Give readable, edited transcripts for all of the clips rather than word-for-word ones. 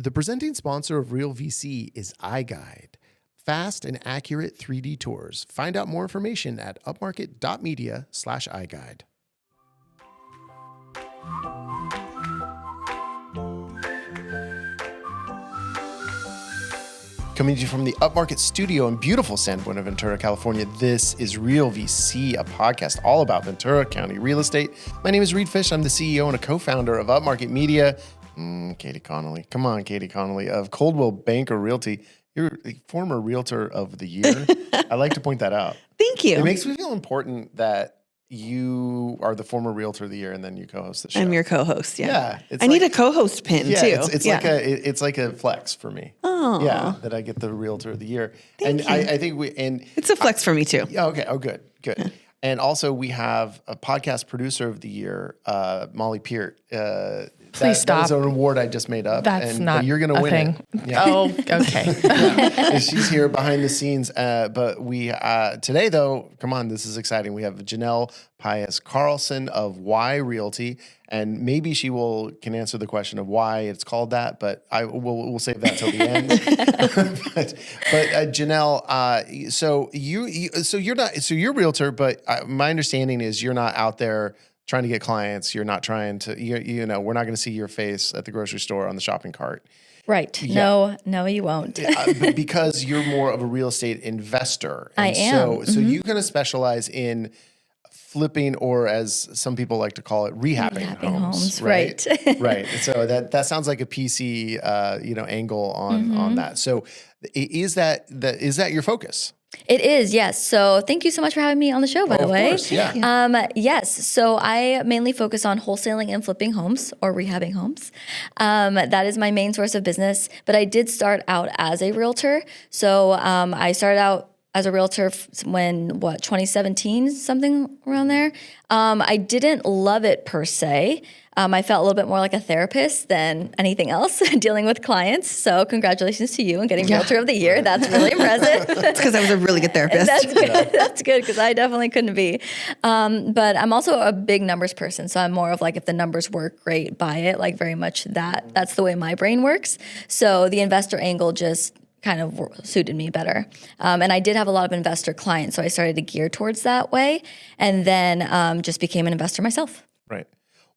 The presenting sponsor of Real VC is iGuide. Fast and accurate 3D tours. Find out more information at upmarket.media/iGuide. Coming to you from the Upmarket studio in beautiful San Buenaventura, California, this is Real VC, a podcast all about Ventura County real estate. My name is Reed Fish. I'm the CEO and a co-founder of Upmarket Media. Katie Connolly. Come on, Katie Connolly of Coldwell Banker Realty. You're the former Realtor of the Year. I like to point that out. Thank you. It makes me feel important that you are the former Realtor of the Year and then you co-host the show. I'm your co-host. Yeah. It's I need a co-host pin too. It's like a flex for me. Oh. Yeah, that I get the Realtor of the Year. Thank you. I think it's a flex for me too. Yeah. Okay. Oh, good. And also we have a podcast producer of the year, Molly Peart. Please stop. That is an award I just made up. That's not you're going to win thing. it. Yeah. Oh, okay. And she's here behind the scenes. But we today, though, come on, this is exciting. We have Janelle Paez-Carlson of Y Realty, and maybe she can answer the question of why it's called that. But we'll save that till the end. but Janelle, you're a realtor, but my understanding is you're not out there trying to get clients. You're not trying to, we're not going to see your face at the grocery store on the shopping cart. Right. Yeah. No, you won't. Because you're more of a real estate investor. And I am. So you kind of specialize in flipping, or as some people like to call it, rehabbing homes. Right. Right. So that sounds like a PC, angle on that. So is that your focus? It is, yes. So thank you so much for having me on the show, by the way. Of course, yeah. Yes. So I mainly focus on wholesaling and flipping homes or rehabbing homes. That is my main source of business. But I did start out as a realtor. So I started out as a realtor when 2017, something around there. I didn't love it per se. I felt a little bit more like a therapist than anything else dealing with clients. So congratulations to you on getting Realtor of the Year. That's really impressive. That's because I was a really good therapist. That's good. That's good because I definitely couldn't be. But I'm also a big numbers person. So I'm more of like, if the numbers work, great, buy it. Like very much that's the way my brain works. So the investor angle just kind of suited me better. And I did have a lot of investor clients. So I started to gear towards that way and then just became an investor myself. Right.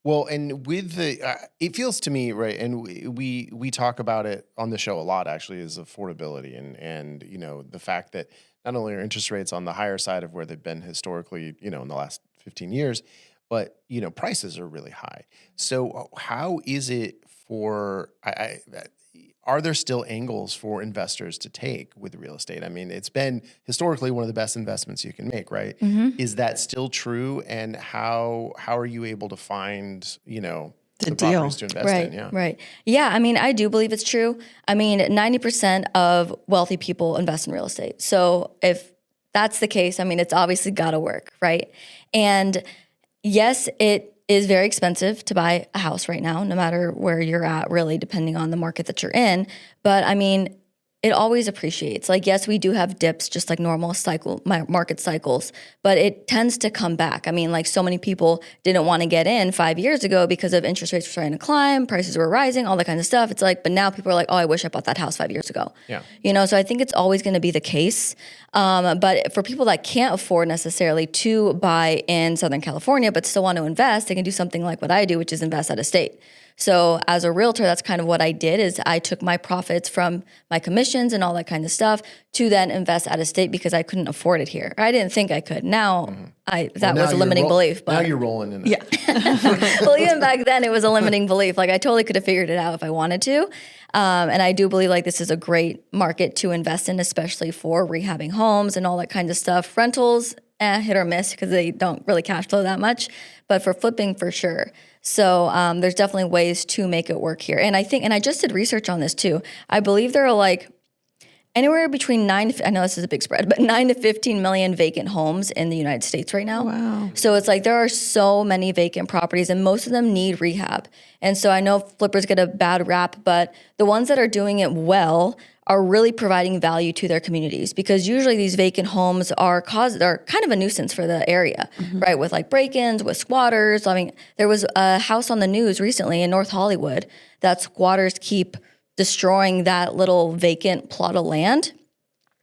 Well, and with it feels to me, right, and we talk about it on the show a lot, actually, is affordability and the fact that not only are interest rates on the higher side of where they've been historically, in the last 15 years, but, prices are really high. So how is it are there still angles for investors to take with real estate? I mean, it's been historically one of the best investments you can make, right? Mm-hmm. Is that still true? And how are you able to find, the properties to invest in? Yeah. Right. Yeah. I mean, I do believe it's true. I mean, 90% of wealthy people invest in real estate. So if that's the case, I mean, it's obviously got to work, right? And yes, it is very expensive to buy a house right now, no matter where you're at, really, depending on the market that you're in. But I mean, it always appreciates. Like, yes, we do have dips, just like normal market cycles, but it tends to come back. I mean, like so many people didn't want to get in 5 years ago because of interest rates were starting to climb, prices were rising, all that kind of stuff. It's like, but now people are like, oh, I wish I bought that house 5 years ago. Yeah. So I think it's always going to be the case. But for people that can't afford necessarily to buy in Southern California, but still want to invest, they can do something like what I do, which is invest out of state. So as a realtor, that's kind of what I did is I took my profits from my commissions and all that kind of stuff to then invest out of state because I couldn't afford it here. I didn't think I could. Now that was a limiting belief. But now you're rolling in it. Yeah. Well, even back then it was a limiting belief. Like I totally could have figured it out if I wanted to. And I do believe like this is a great market to invest in, especially for rehabbing homes and all that kind of stuff. Rentals, hit or miss because they don't really cash flow that much. But for flipping, for sure. So there's definitely ways to make it work here. And I just did research on this too. I believe there are like anywhere between I know this is a big spread, but 9 to 15 million vacant homes in the United States right now. Wow. So it's like there are so many vacant properties and most of them need rehab. And so I know flippers get a bad rap, but the ones that are doing it well are really providing value to their communities because usually these vacant homes are kind of a nuisance for the area, right? With like break-ins, with squatters. I mean, there was a house on the news recently in North Hollywood that squatters keep destroying that little vacant plot of land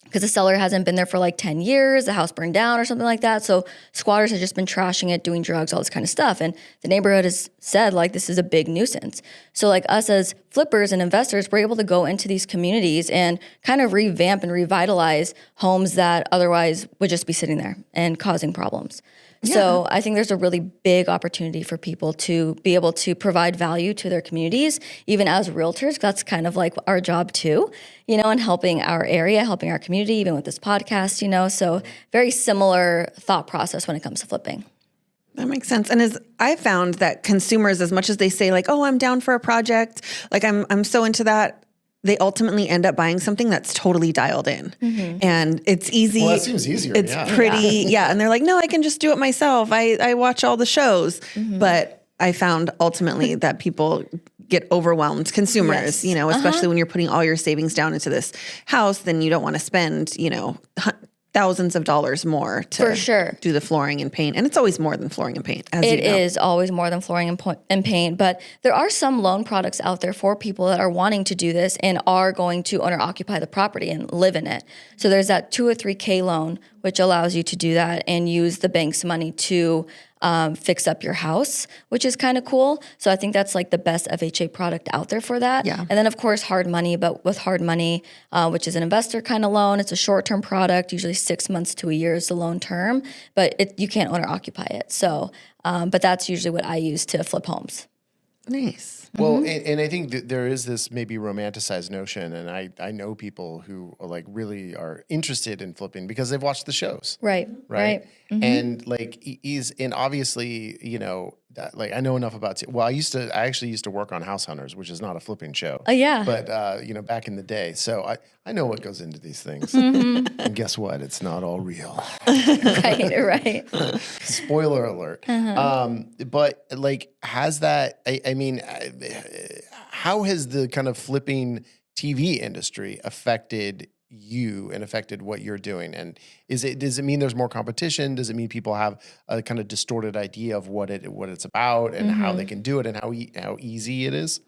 because the seller hasn't been there for like 10 years, the house burned down or something like that. So squatters have just been trashing it, doing drugs, all this kind of stuff. And the neighborhood has said like, this is a big nuisance. So like us as flippers and investors, we're able to go into these communities and kind of revamp and revitalize homes that otherwise would just be sitting there and causing problems. Yeah. So I think there's a really big opportunity for people to be able to provide value to their communities, even as realtors. That's kind of like our job too, and helping our area, helping our community, even with this podcast, So very similar thought process when it comes to flipping. That makes sense. And I found that consumers, as much as they say like, oh, I'm down for a project, like I'm so into that, they ultimately end up buying something that's totally dialed in. Mm-hmm. And it's easy. Well, that seems easier. It's pretty, And they're like, no, I can just do it myself. I watch all the shows. Mm-hmm. But I found ultimately that people get overwhelmed, consumers, especially when you're putting all your savings down into this house, then you don't want to spend, thousands of dollars more to for sure do the flooring and paint. And it's always more than flooring and paint. It is always more than flooring and paint. But there are some loan products out there for people that are wanting to do this and are going to owner occupy the property and live in it. So there's that 2 or 3K loan, which allows you to do that and use the bank's money to fix up your house, which is kind of cool. So I think that's like the best FHA product out there for that. Yeah. And then of course, hard money, but with hard money, which is an investor kind of loan, it's a short-term product, usually 6 months to a year is the loan term, but you can't owner occupy it. So, but that's usually what I use to flip homes. Nice. Well, and I think that there is this maybe romanticized notion, and I know people who are like really are interested in flipping because they've watched the shows. Right. Mm-hmm. And like and obviously, like I know enough about I actually used to work on House Hunters, which is not a flipping show. Oh yeah. But back in the day. So I know what goes into these things. Mm-hmm. And guess what? It's not all real. Right. Spoiler alert. But like has that how has the kind of flipping TV industry affected you and affected what you're doing? And does it mean there's more competition? Does it mean people have a kind of distorted idea of what it's about and how they can do it and how easy it is?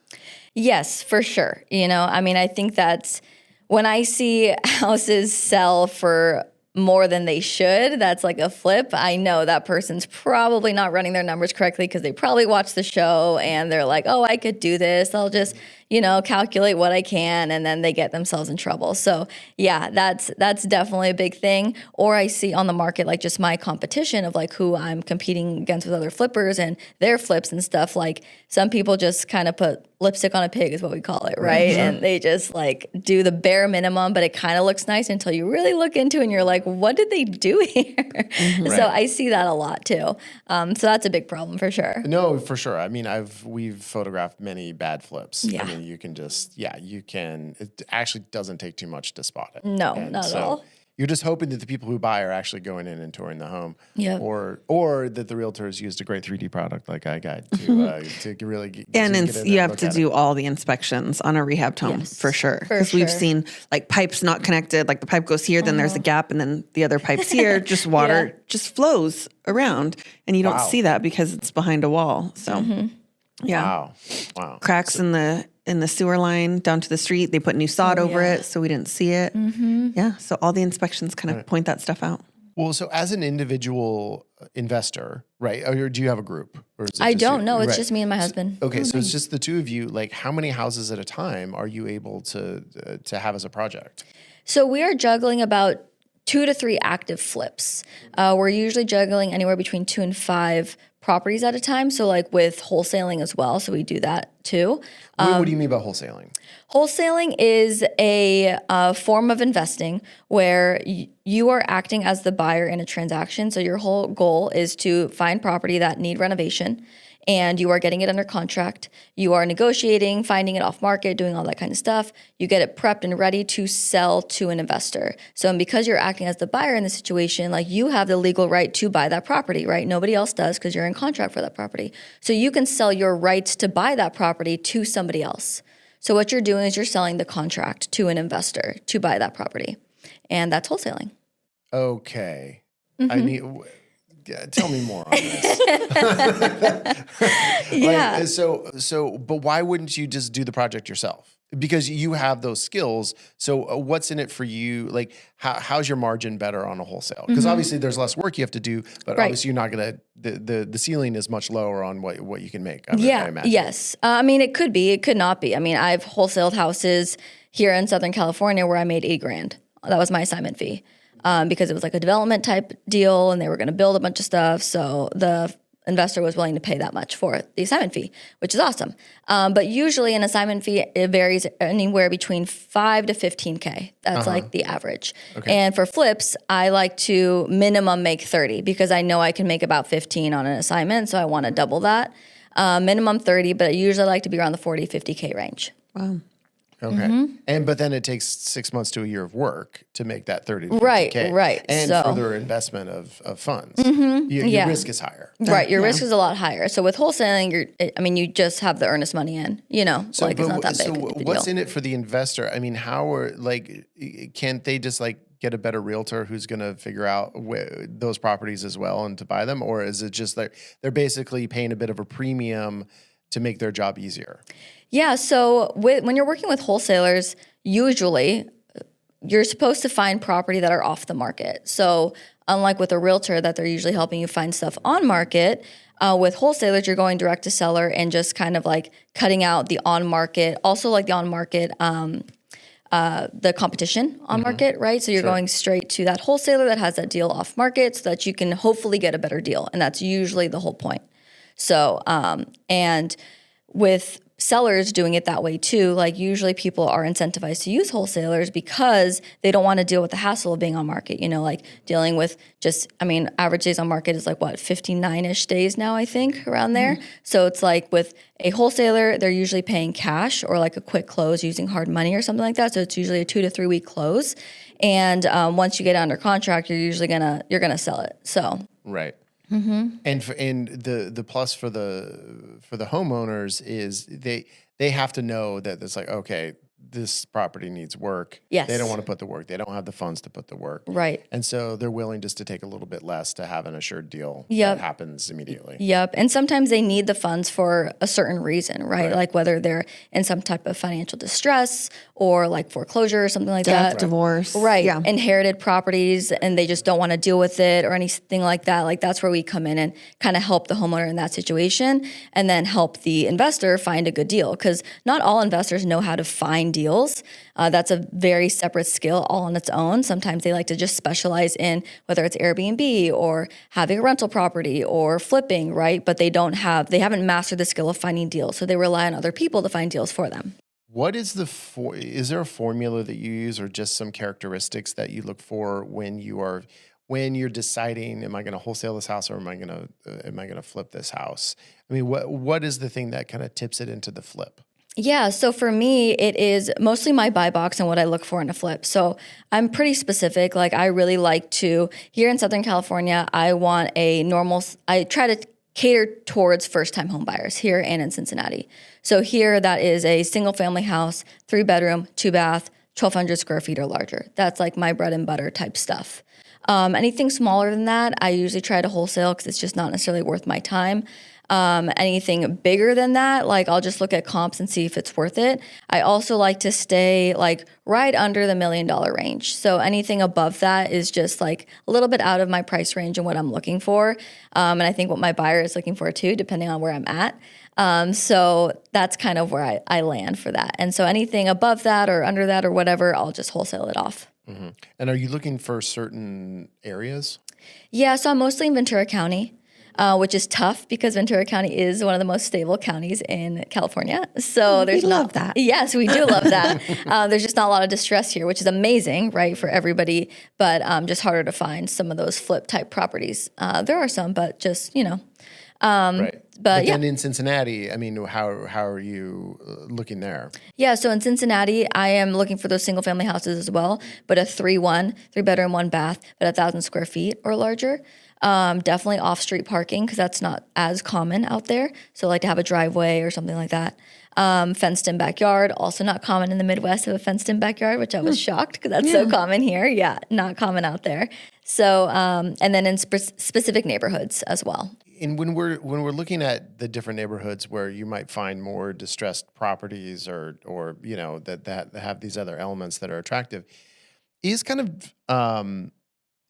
Yes, for sure. I think that's when I see houses sell for more than they should, that's like a flip. I know that person's probably not running their numbers correctly because they probably watched the show and they're like, oh, I could do this. I'll just, calculate what I can, and then they get themselves in trouble. So yeah, that's definitely a big thing. Or I see on the market, like just my competition of like who I'm competing against with other flippers and their flips and stuff. Like some people just kind of put lipstick on a pig is what we call it, right? Mm-hmm. And they just like do the bare minimum, but it kind of looks nice until you really look into it and you're like, what did they do here? Mm-hmm. So I see that a lot too. So that's a big problem for sure. No, for sure. I mean, we've photographed many bad flips. Yeah. I mean, it actually doesn't take too much to spot it. No, not at all. You're just hoping that the people who buy are actually going in and touring the home, or that the realtors used a great 3D product like iGuide to really get you have to do all the inspections on a rehabbed home for sure. Because we've seen like pipes not connected, like the pipe goes here, then there's a gap, and then the other pipe's here. Just water just flows around, and you don't see that because it's behind a wall. So wow, cracks in the sewer line down to the street. They put new sod over it, so we didn't see it. Mm-hmm. Yeah, so all the inspections kind of point that stuff out. Well, so as an individual investor, right? Or do you have a group? Or is it I don't know. It's just me and my husband. Okay, so it's just the two of you. Like, how many houses at a time are you able to have as a project? So we are juggling about 2 to 3 active flips. We're usually juggling anywhere between 2 and 5 properties at a time. So like with wholesaling as well. So we do that too. What do you mean by wholesaling? Wholesaling is a form of investing where you are acting as the buyer in a transaction. So your whole goal is to find property that need renovation, and you are getting it under contract. You are negotiating, finding it off market, doing all that kind of stuff. You get it prepped and ready to sell to an investor. So and because you're acting as the buyer in the situation, like you have the legal right to buy that property, right? Nobody else does because you're in contract for that property. So you can sell your rights to buy that property to somebody else. So what you're doing is you're selling the contract to an investor to buy that property. And that's wholesaling. Okay. Mm-hmm. Tell me more on this. Yeah. But why wouldn't you just do the project yourself? because you have those skills. So what's in it for you? Like how's your margin better on a wholesale? Because obviously there's less work you have to do, but obviously you're not going to, the ceiling is much lower on what you can make. I imagine. Yes. I mean, it could be, it could not be. I mean, I've wholesaled houses here in Southern California where I made $8,000. That was my assignment fee. Because it was like a development type deal and they were going to build a bunch of stuff. So the investor was willing to pay that much for the assignment fee, which is awesome. But usually an assignment fee, it varies anywhere between 5 to 15K. That's like the average. Okay. And for flips, I like to minimum make 30 because I know I can make about 15 on an assignment. So I want to double that. Minimum 30, but I usually like to be around the 40, 50K range. Wow. Okay. But then it takes 6 months to a year of work to make that 30 to 50K. Right. And further investment of funds. Your risk is higher. Right. Your risk is a lot higher. So with wholesaling, you just have the earnest money in, it's not that big. So what's in it for the investor? I mean, can't they just get a better realtor who's going to figure out those properties as well and to buy them? Or is it just they're basically paying a bit of a premium to make their job easier? Yeah, so when you're working with wholesalers, usually you're supposed to find property that are off the market. So unlike with a realtor that they're usually helping you find stuff on market, with wholesalers, you're going direct to seller and just kind of cutting out the on market, also the on market, the competition on market, right? So you're going straight to that wholesaler that has that deal off market so that you can hopefully get a better deal. And that's usually the whole point. So, and with sellers doing it that way too, usually people are incentivized to use wholesalers because they don't want to deal with the hassle of being on market, dealing with average days on market is 59-ish days now, I think, around there. So it's with a wholesaler, they're usually paying cash or a quick close using hard money or something like that. So it's usually a 2 to 3 week close. And once you get under contract, you're gonna sell it. So. Right. Mm-hmm. And the plus for the homeowners is they have to know that it's okay, this property needs work. Yes. They don't want to put the work. They don't have the funds to put the work. Right. And so they're willing just to take a little bit less to have an assured deal that happens immediately. Yep. And sometimes they need the funds for a certain reason, right? Whether they're in some type of financial distress or foreclosure or something like that. Divorce. Right. Yeah. Inherited properties and they just don't want to deal with it or anything like that. That's where we come in and kind of help the homeowner in that situation and then help the investor find a good deal because not all investors know how to find deals. That's a very separate skill all on its own. Sometimes they like to just specialize in whether it's Airbnb or having a rental property or flipping, right? But they haven't mastered the skill of finding deals. So they rely on other people to find deals for them. What is is there a formula that you use or just some characteristics that you look for when you're deciding, am I going to wholesale this house or am I going to flip this house? I mean, what is the thing that kind of tips it into the flip? Yeah, so for me, it is mostly my buy box and what I look for in a flip. So I'm pretty specific. I really like to, here in Southern California, I try to cater towards first-time home buyers here and in Cincinnati. So here, that is a single-family house, 3-bedroom, 2-bath, 1,200 square feet or larger. That's my bread and butter type stuff. Anything smaller than that, I usually try to wholesale because it's just not necessarily worth my time. Anything bigger than that, I'll just look at comps and see if it's worth it. I also like to stay right under the $1 million range. So anything above that is just a little bit out of my price range and what I'm looking for. And I think what my buyer is looking for too, depending on where I'm at. So that's kind of where I land for that. And so anything above that or under that or whatever, I'll just wholesale it off. Mm-hmm. And are you looking for certain areas? Yeah, so I'm mostly in Ventura County. Which is tough because Ventura County is one of the most stable counties in California. So we love that. Yes, we do love that. There's just not a lot of distress here, which is amazing, right, for everybody, but just harder to find some of those flip type properties. There are some, but just, right. But yeah. then in Cincinnati, how are you looking there? Yeah, so in Cincinnati, I am looking for those single family houses as well, but a 3-bedroom, 1-bath, but 1,000 square feet or larger. Definitely off-street parking because that's not as common out there. So to have a driveway or something like that. Fenced-in backyard, also not common in the Midwest to have a fenced-in backyard, which I was shocked because that's so common here. Yeah, not common out there. So, and then in specific neighborhoods as well. And when we're looking at the different neighborhoods where you might find more distressed properties or that have these other elements that are attractive, is kind of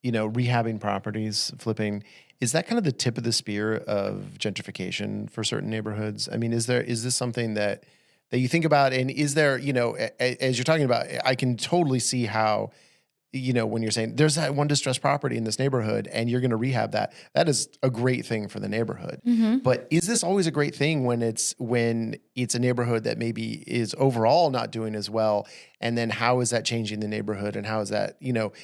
rehabbing properties, flipping, is that kind of the tip of the spear of gentrification for certain neighborhoods? I mean, is this something that you think about, and is there, as you're talking about, I can totally see how, when you're saying there's that one distressed property in this neighborhood and you're going to rehab that is a great thing for the neighborhood. Mm-hmm. But is this always a great thing when it's a neighborhood that maybe is overall not doing as well? And then how is that changing the neighborhood? And how is that,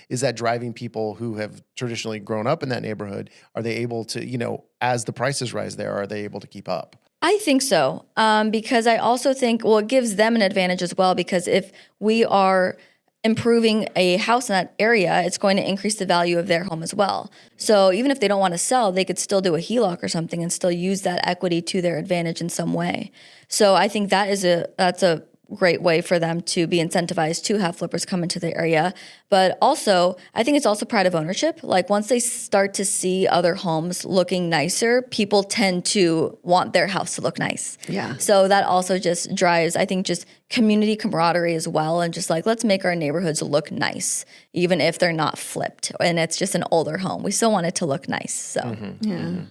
is that driving people who have traditionally grown up in that neighborhood? Are they able to, as the prices rise there, are they able to keep up? I think so. Because I also think, it gives them an advantage as well, because if we are improving a house in that area, it's going to increase the value of their home as well. So even if they don't want to sell, they could still do a HELOC or something and still use that equity to their advantage in some way. So I think that's a great way for them to be incentivized to have flippers come into the area. But also, I think it's also pride of ownership. Like once they start to see other homes looking nicer, people tend to want their house to look nice. Yeah. So that also just drives, I think, just community camaraderie as well. And just like, let's make our neighborhoods look nice, even if they're not flipped and it's just an older home. We still want it to look nice. So, Yeah. Mm-hmm.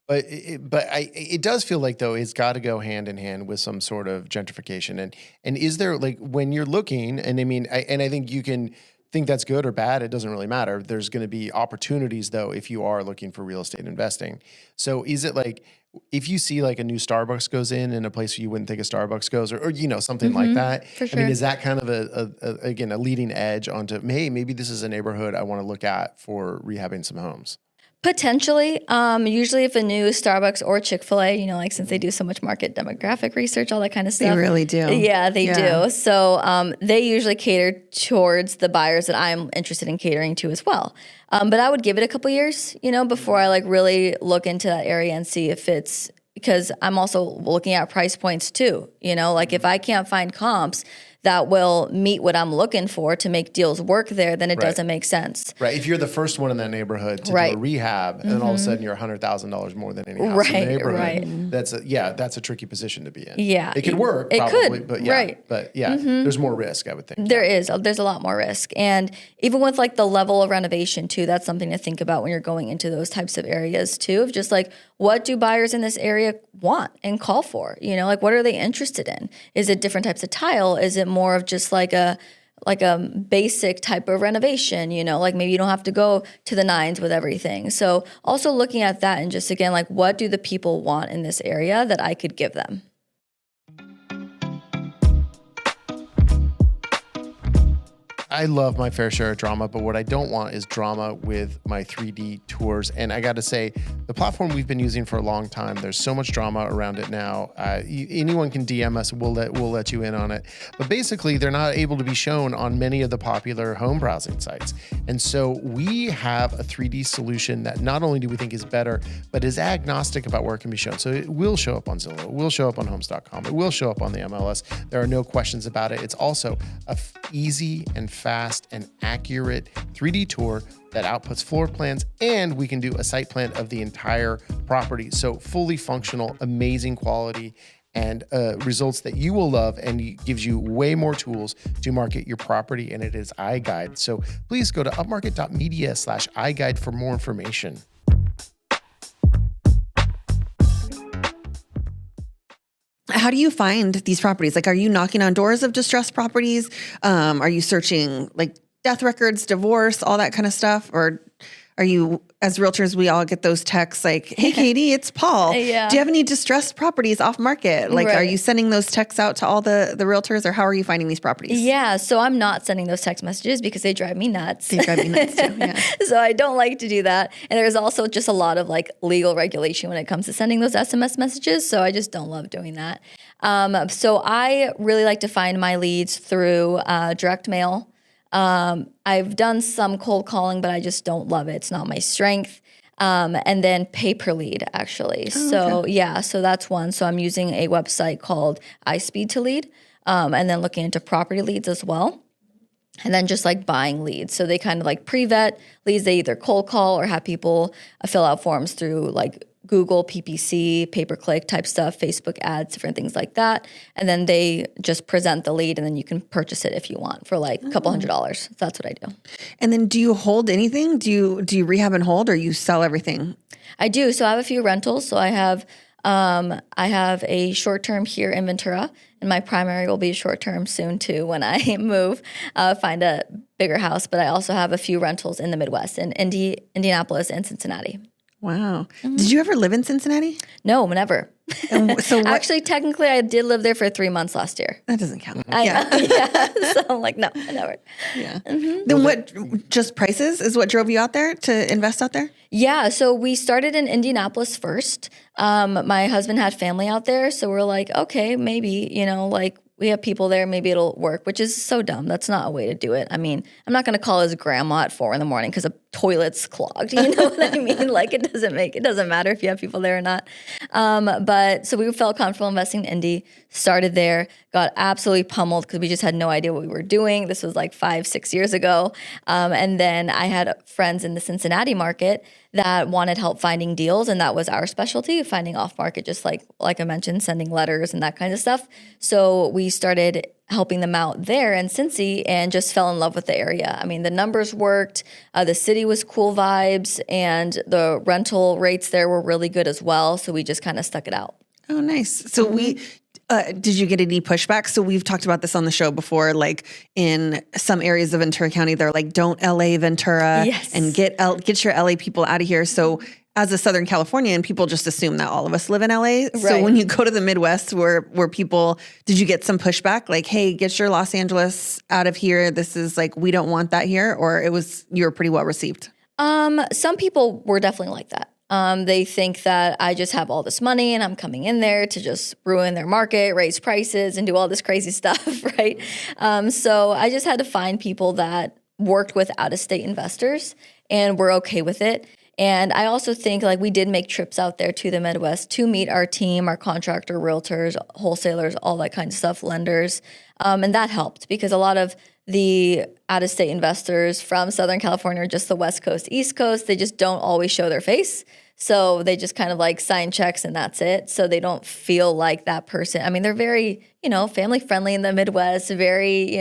But it does feel like, though, it's got to go hand in hand with some sort of gentrification. And is there, like, when you're looking, and I mean, I think you can think that's good or bad, it doesn't really matter. There's going to be opportunities, though, if you are looking for real estate investing. So is it like, if you see like a new Starbucks goes in a place you wouldn't think a Starbucks goes, or something like that? For sure. I mean, is that kind of a leading edge onto, hey, maybe this is a neighborhood I want to look at for rehabbing some homes? Potentially. Usually if a new Starbucks or Chick-fil-A, like since they do so much market demographic research, all that kind of stuff. They really do. Yeah, they do. So they usually cater towards the buyers that I'm interested in catering to as well. But I would give it a couple years, before I like really look into that area and see if it's, because I'm also looking at price points too. Like if I can't find comps that will meet what I'm looking for to make deals work there, then it doesn't make sense. Right. If you're the first one in that neighborhood to do a rehab, and then all of a sudden you're $100,000 more than any house in the neighborhood, that's a tricky position to be in. Yeah. It could work, it probably, could, but yeah. right. But yeah, there's more risk, I would think. There's a lot more risk. And even with like the level of renovation too, that's something to think about when you're going into those types of areas too, of just like, what do buyers in this area want and call for? Like what are they interested in? Is it different types of tile? Is it more of just like a basic type of renovation, like maybe you don't have to go to the nines with everything. So also looking at that and just again, like what do the people want in this area that I could give them? I love my fair share of drama, but what I don't want is drama with my 3D tours. And I got to say, the platform we've been using for a long time, there's so much drama around it now. Anyone can DM us, we'll let you in on it. But basically, they're not able to be shown on many of the popular home browsing sites. And so we have a 3D solution that not only do we think is better, but is agnostic about where it can be shown. So it will show up on Zillow, it will show up on Homes.com, it will show up on the MLS. There are no questions about it. It's also a easy and fast and accurate 3D tour that outputs floor plans, and we can do a site plan of the entire property. So fully functional, amazing quality, and results that you will love, and gives you way more tools to market your property, and it is iGuide. So please go to upmarket.media/iGuide for more information. How do you find these properties? Like, are you knocking on doors of distressed properties? Are you searching like death records, divorce, all that kind of stuff? Or are you, as realtors, we all get those texts like, hey, Katie, it's Paul. Yeah. Do you have any distressed properties off market? Like, are you sending those texts out to all the realtors, or how are you finding these properties? Yeah, so I'm not sending those text messages because they drive me nuts. They drive me nuts too, yeah. So I don't like to do that. And there's also just a lot of like legal regulation when it comes to sending those SMS messages. So I just don't love doing that. So I really like to find my leads through direct mail. I've done some cold calling, but I just don't love it. It's not my strength. And then pay per lead, actually. So that's one. So I'm using a website called iSpeed to Lead, and then looking into property leads as well. and then just like buying leads. So they kind of like pre-vet leads. They either cold call or have people fill out forms through like Google, PPC, pay-per-click type stuff, Facebook ads, different things like that. And then they just present the lead, and then you can purchase it if you want for like a couple $100s. So that's what I do. And then do you hold anything? Do you rehab and hold, or you sell everything? I do. So I have a few rentals. So I have a short term here in Ventura, and my primary will be short term soon too when I move, find a bigger house. But I also have a few rentals in the Midwest, in Indianapolis and Cincinnati. Wow. Did you ever live in Cincinnati? No, never. And so what, Actually, technically, I did live there for 3 months last year. that doesn't count. Yeah. So I'm like, no, I never. Yeah. Then what? Just prices is what drove you out there to invest out there? Yeah, so we started in Indianapolis first. My husband had family out there, so we're like, okay, maybe, like we have people there, maybe it'll work, which is so dumb. That's not a way to do it. I mean, I'm not going to call his grandma at 4 a.m. because a toilet's clogged. You know what I mean? Like it doesn't matter if you have people there or not. But so we felt comfortable investing in Indy, started there, got absolutely pummeled because we just had no idea what we were doing. This was like 5-6 years ago. And then I had friends in the Cincinnati market that wanted help finding deals, and that was our specialty, finding off market, just like I mentioned, sending letters and that kind of stuff. So we started helping them out there in Cincy and just fell in love with the area. I mean, the numbers worked, the city was cool vibes, and the rental rates there were really good as well. So we just kind of stuck it out. Oh, nice. So did you get any pushback? So we've talked about this on the show before, like in some areas of Ventura County, they're like, don't LA Ventura and get your LA people out of here. So as a Southern Californian, people just assume that all of us live in LA. Right. So when you go to the Midwest where people, did you get some pushback? Like, hey, get your Los Angeles out of here. This is like, we don't want that here. Or you were pretty well received? Some people were definitely like that. They think that I just have all this money and I'm coming in there to just ruin their market, raise prices, and do all this crazy stuff, right? So I just had to find people that worked with out-of-state investors and were okay with it. And I also think like we did make trips out there to the Midwest to meet our team, our contractor, realtors, wholesalers, all that kind of stuff, lenders. And that helped because a lot of the out-of-state investors from Southern California or just the West Coast, East Coast, they just don't always show their face. So they just kind of like sign checks and that's it. So they don't feel like that person. I mean, they're very, family friendly in the Midwest, very,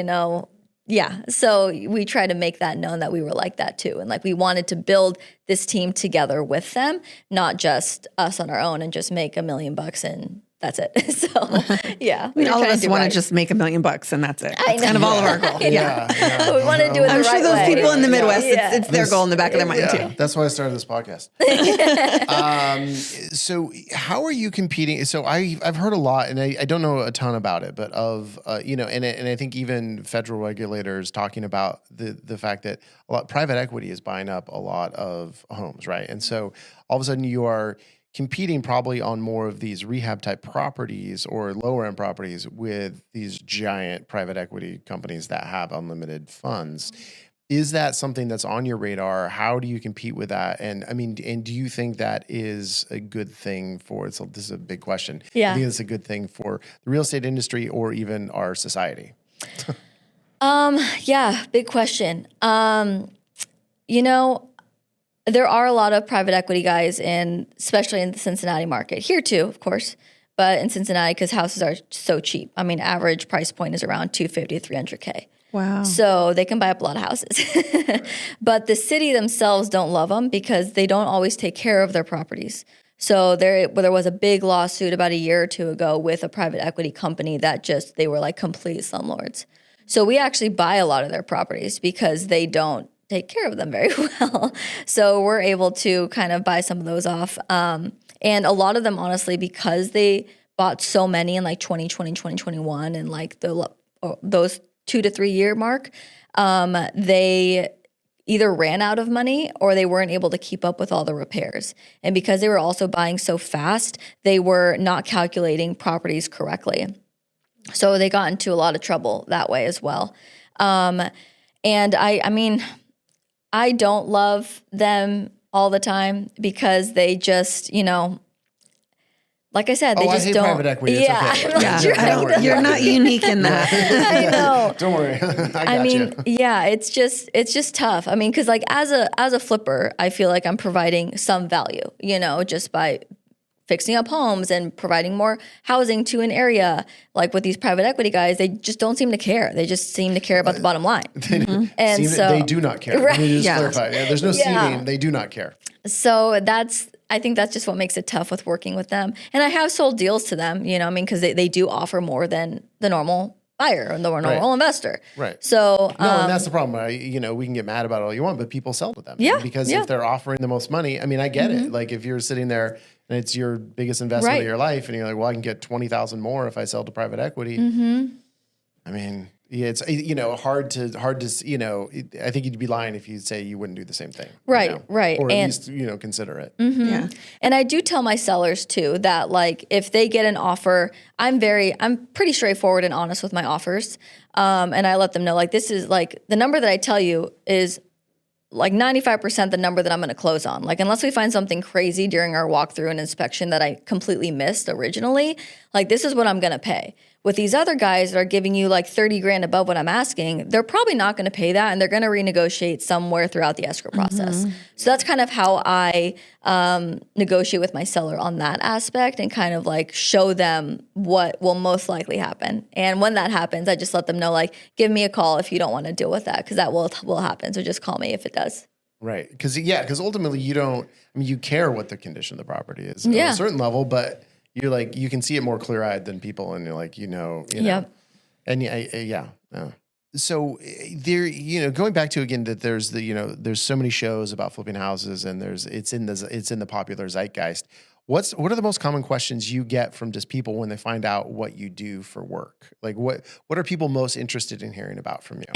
yeah. So we try to make that known that we were like that too. And like we wanted to build this team together with them, not just us on our own and just make $1 million and that's it. So yeah. I mean, all of us want to just make $1 million and that's it. That's kind of all of our goal. Yeah. We want to do it the right way. I'm sure those people in the Midwest, it's their goal in the back of their mind too. That's why I started this podcast. So how are you competing? So I've heard a lot, and I don't know a ton about it, but and I think even federal regulators talking about the fact that private equity is buying up a lot of homes, right? And so all of a sudden you are competing probably on more of these rehab type properties or lower end properties with these giant private equity companies that have unlimited funds. Is that something that's on your radar? How do you compete with that? And do you think that is a good thing this is a big question. Yeah. I think it's a good thing for the real estate industry or even our society. Yeah, big question. There are a lot of private equity guys especially in the Cincinnati market. Here too, of course, but in Cincinnati because houses are so cheap. I mean, average price point is around $250,000 to $300,000. Wow. So they can buy up a lot of houses. But the city themselves don't love them because they don't always take care of their properties. So there was a big lawsuit about a year or two ago with a private equity company that they were like complete slumlords. So we actually buy a lot of their properties because they don't take care of them very well. So we're able to kind of buy some of those off. And a lot of them, honestly, because they bought so many in like 2020, 2021 and like those 2 to 3 year mark, they either ran out of money or they weren't able to keep up with all the repairs. And because they were also buying so fast, they were not calculating properties correctly. So they got into a lot of trouble that way as well. And I don't love them all the time because they just, like I said, they just I hate don't. private equity. It's yeah, okay. I'm not Yeah, you're not unique in that. I know. Don't worry. I mean, got yeah, it's just tough. I mean, because like as a flipper, I feel like I'm providing some value, just by fixing up homes and providing more housing to an area. Like with these private equity guys, they just don't seem to care. They just seem to care about the bottom line. And so they do not care. Right. Let me just Yeah. clarify. Yeah, there's no seeding. They do not care. So I think that's just what makes it tough with working with them. And I have sold deals to them, because they do offer more than the normal buyer or the normal investor. Right. So No, and that's the problem. We can get mad about it all you want, but people sell to them. Yeah, Because yeah. if they're offering the most money, I mean, I get it. Like if you're sitting there and it's your biggest investment Right. of your life, and you're like, well, I can get 20,000 more if I sell to private equity. I mean, yeah, it's hard to I think you'd be lying if you say you wouldn't do the same thing. Right, right. Or at And- least consider it. Yeah. And I do tell my sellers too that like if they get an offer, I'm pretty straightforward and honest with my offers. And I let them know like this is like the number that I tell you is like 95% the number that I'm going to close on. Like unless we find something crazy during our walkthrough and inspection that I completely missed originally, like this is what I'm going to pay. With these other guys that are giving you like 30 grand above what I'm asking, they're probably not going to pay that and they're going to renegotiate somewhere throughout the escrow process. So that's kind of how I negotiate with my seller on that aspect and kind of like show them what will most likely happen. And when that happens, I just let them know like, give me a call if you don't want to deal with that because that will happen. So just call me if it does. Right. Because ultimately you care what the condition of the property is Yeah. at a certain level, but you're like, you can see it more clear eyed than people. And you're like, Yep. And yeah. So there, going back to again, that there's there's so many shows about flipping houses and it's in the popular zeitgeist. What are the most common questions you get from just people when they find out what you do for work? Like what are people most interested in hearing about from you?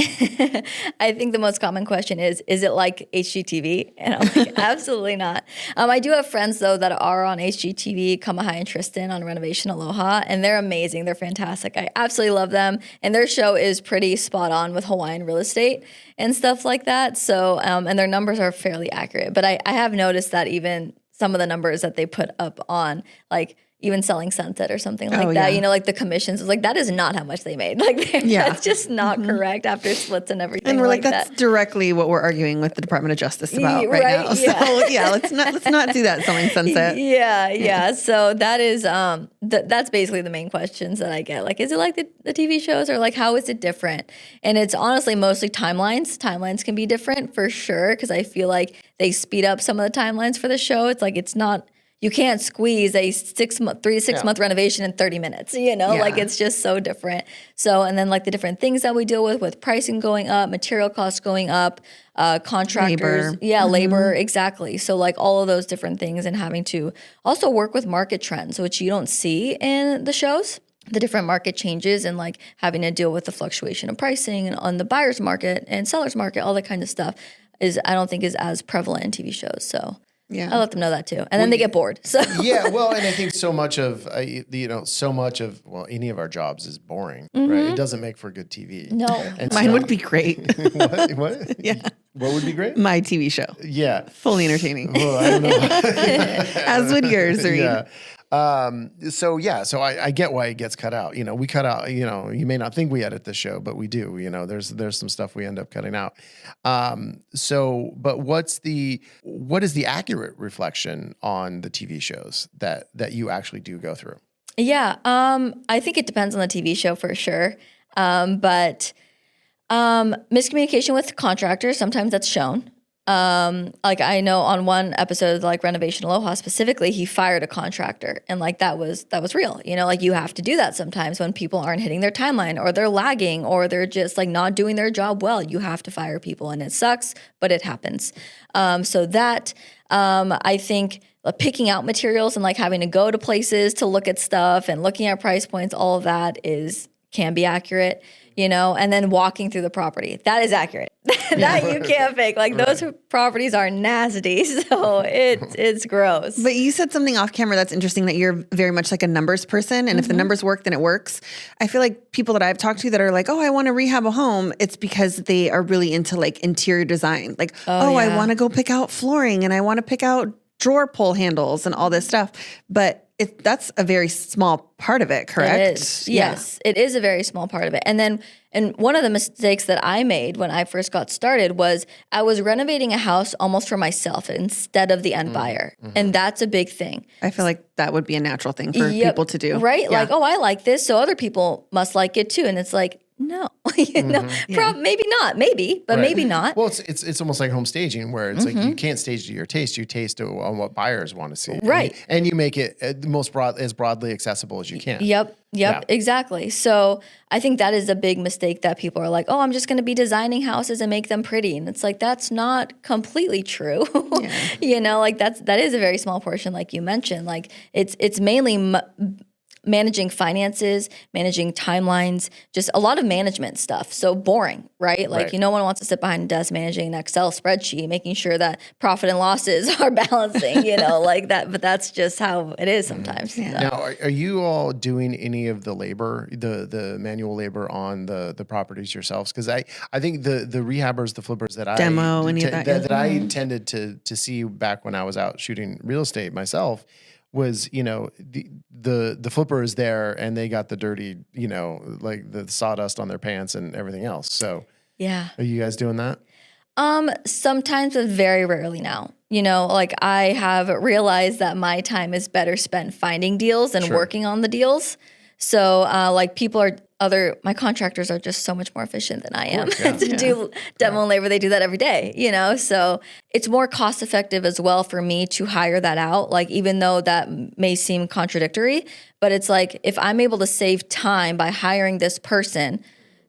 I think the most common question is it like HGTV? And I'm like, absolutely not. I do have friends though that are on HGTV, Kamahai and Tristan on Renovation Aloha, and they're amazing. They're fantastic. I absolutely love them. And their show is pretty spot on with Hawaiian real estate and stuff like that. So, and their numbers are fairly accurate. But I have noticed that even some of the numbers that they put up on, like even Selling Sunset or something like that, yeah. like the commissions, like that is not how much they made. Like that's just not correct after splits and everything. And we're like that. that's directly what we're arguing with the Department of Justice about right now. Yeah. So yeah, let's not do that, Selling Sunset. Yeah. So that is that's basically the main questions that I get. Like, is it like the TV shows or like how is it different? And it's honestly mostly timelines. Timelines can be different for sure because I feel like they speed up some of the timelines for the show. It's like it's not. You can't squeeze a 3 to 6 month renovation in 30 minutes, like it's just so different. So, and then like the different things that we deal with pricing going up, material costs going up, contractors, labor, exactly. So like all of those different things and having to also work with market trends, which you don't see in the shows. The different market changes and like having to deal with the fluctuation of pricing on the buyer's market and seller's market, all that kind of stuff I don't think is as prevalent in TV shows. So. Yeah. I let them know that too. And then they get bored. So Yeah, well, and I think so much of any of our jobs is boring, right? It doesn't make for good TV. No. And Mine would be great. What? Yeah. What would be great? My TV show. Yeah. Fully entertaining. Well, I don't know. As would yours, Reed. Yeah. So I get why it gets cut out. We cut out, you may not think we edit the show, but we do, there's some stuff we end up cutting out. But what is the accurate reflection on the TV shows that you actually do go through? yeah, I think it depends on the TV show for sure. But miscommunication with contractors, sometimes that's shown. Like I know on one episode, like Renovation Aloha specifically, he fired a contractor and like that was real, like you have to do that sometimes when people aren't hitting their timeline or they're lagging or they're just like not doing their job well, you have to fire people and it sucks, but it happens. So that, I think picking out materials and like having to go to places to look at stuff and looking at price points, all of that can be accurate. And then walking through the property. That is accurate. That you can't fake. Like those properties are nasty. So it's gross. But you said something off camera that's interesting, that you're very much like a numbers person. And if the numbers work, then it works. I feel like people that I've talked to that are like, oh, I want to rehab a home. It's because they are really into like interior design. Like, I want to go pick out flooring and I want to pick out drawer pull handles and all this stuff. But that's a very small part of it, correct? It is. Yes, it is a very small part of it. And one of the mistakes that I made when I first got started was I was renovating a house almost for myself instead of the end buyer. And that's a big thing. I feel like that would be a natural thing for people to do. Right? Yeah. Like, oh, I like this, so other people must like it too. And it's like, no, maybe not, but maybe not. Well, it's almost like home staging where it's like you can't stage to your taste. You taste on what buyers want to see. Right. And you make it as broadly accessible as you can. Yep, exactly. So I think that is a big mistake that people are like, oh, I'm just going to be designing houses and make them pretty. And it's like, that's not completely true. Like that is a very small portion, like you mentioned. Like it's mainly managing finances, managing timelines, just a lot of management stuff. So boring, right? Like no one wants to sit behind a desk managing an Excel spreadsheet, making sure that profit and losses are balancing, like that. But that's just how it is sometimes. Yeah. Now, are you all doing any of the labor, the manual labor on the properties yourselves? Because I think the rehabbers, the flippers that I tended to see back when I was out shooting real estate myself was, the flipper is there and they got the dirty, like the sawdust on their pants and everything else. So yeah, are you guys doing that? Sometimes, but very rarely now. Like I have realized that my time is better spent finding deals and working on the deals. So my contractors are just so much more efficient than I am to do demo and labor. They do that every day, so it's more cost effective as well for me to hire that out. Like, even though that may seem contradictory, but it's like, if I'm able to save time by hiring this person,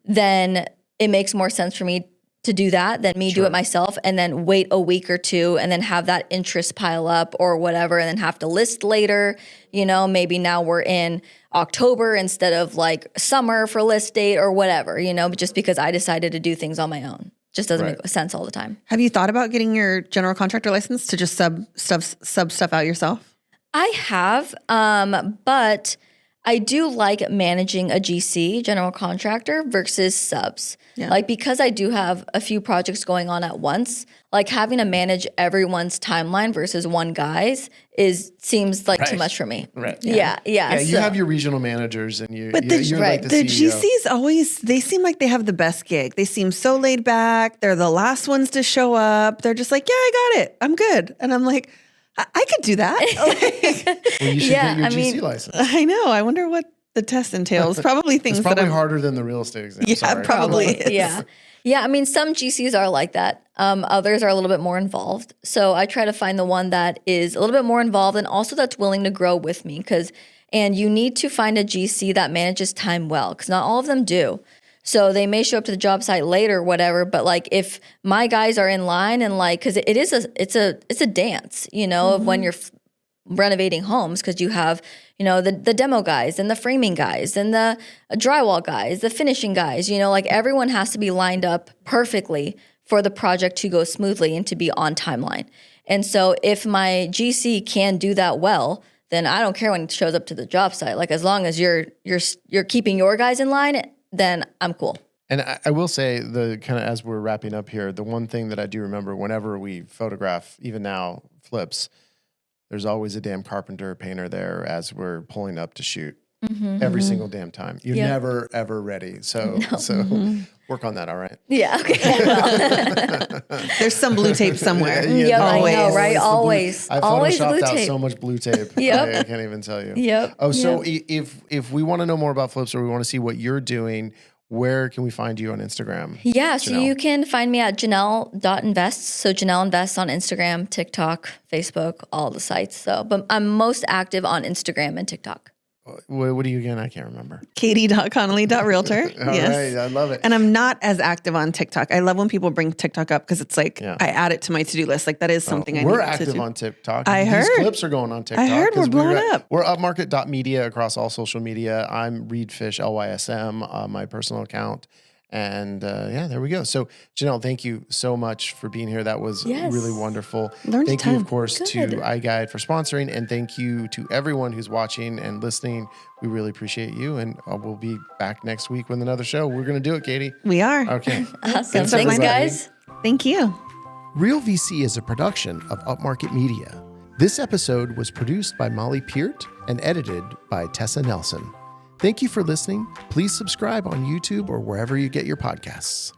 then it makes more sense for me to do that than me do it myself and then wait a week or two and then have that interest pile up or whatever and then have to list later. Maybe now we're in October instead of like summer for list date or whatever, just because I decided to do things on my own. Just doesn't make sense all the time. Have you thought about getting your general contractor license to just sub stuff out yourself? I have, but I do like managing a GC, general contractor, versus subs. Yeah. Like, because I do have a few projects going on at once, like having to manage everyone's timeline versus one guy's seems like too much for me. Right. Yeah. You have your regional managers and you're like the CEO. GCs always, they seem like they have the best gig. They seem so laid back. They're the last ones to show up. They're just like, yeah, I got it. I'm good. And I'm like, I could do that. Well, you should get your GC license. I know. I wonder what the test entails. Probably things it's probably harder than the real estate exam. Yeah, probably is. Yeah. I mean, some GCs are like that. Others are a little bit more involved. So I try to find the one that is a little bit more involved and also that's willing to grow with me. And you need to find a GC that manages time well, because not all of them do. So they may show up to the job site late or whatever, but like if my guys are in line and like, because it's a dance, of when you're renovating homes, because you have, the demo guys and the framing guys and the drywall guys, the finishing guys, like everyone has to be lined up perfectly for the project to go smoothly and to be on timeline. And so if my GC can do that well, then I don't care when it shows up to the job site. Like, as long as you're keeping your guys in line, then I'm cool. And I will say, the kind of, as we're wrapping up here, the one thing that I do remember whenever we photograph, even now, flips, there's always a damn carpenter or painter there as we're pulling up to shoot every single damn time. You're never, ever ready. So work on that, all right? Yeah, okay. There's some blue tape somewhere. Always. I know, right? Always. I photoshopped out so much blue tape. I can't even tell you. So if we want to know more about flips or we want to see what you're doing, where can we find you on Instagram? Yeah, Janelle? So you can find me at janelle.invests. So Janelle Invests on Instagram, TikTok, Facebook, all the sites. So, but I'm most active on Instagram and TikTok. What are you again? I can't remember. Katie.connolly.realtor. Yes. Right, I love it. And I'm not as active on TikTok. I love when people bring TikTok up because it's like I add it to my to-do list. Like, that is something I need to do. We're active on TikTok. I heard. These clips are going on TikTok. I heard we're blowing up. We're upmarket.media across all social media. I'm Reed Fish, LYSM, my personal account. And there we go. So Janelle, thank you so much for being here. That was really wonderful. Thank you, of course, to iGuide for sponsoring, and thank you to everyone who's watching and listening. We really appreciate you, and we'll be back next week with another show. We're going to do it, Katie. We are. Okay. Awesome. Thanks, guys. Thank you. Real VC is a production of Upmarket Media. This episode was produced by Molly Peart and edited by Tessa Nelson. Thank you for listening. Please subscribe on YouTube or wherever you get your podcasts.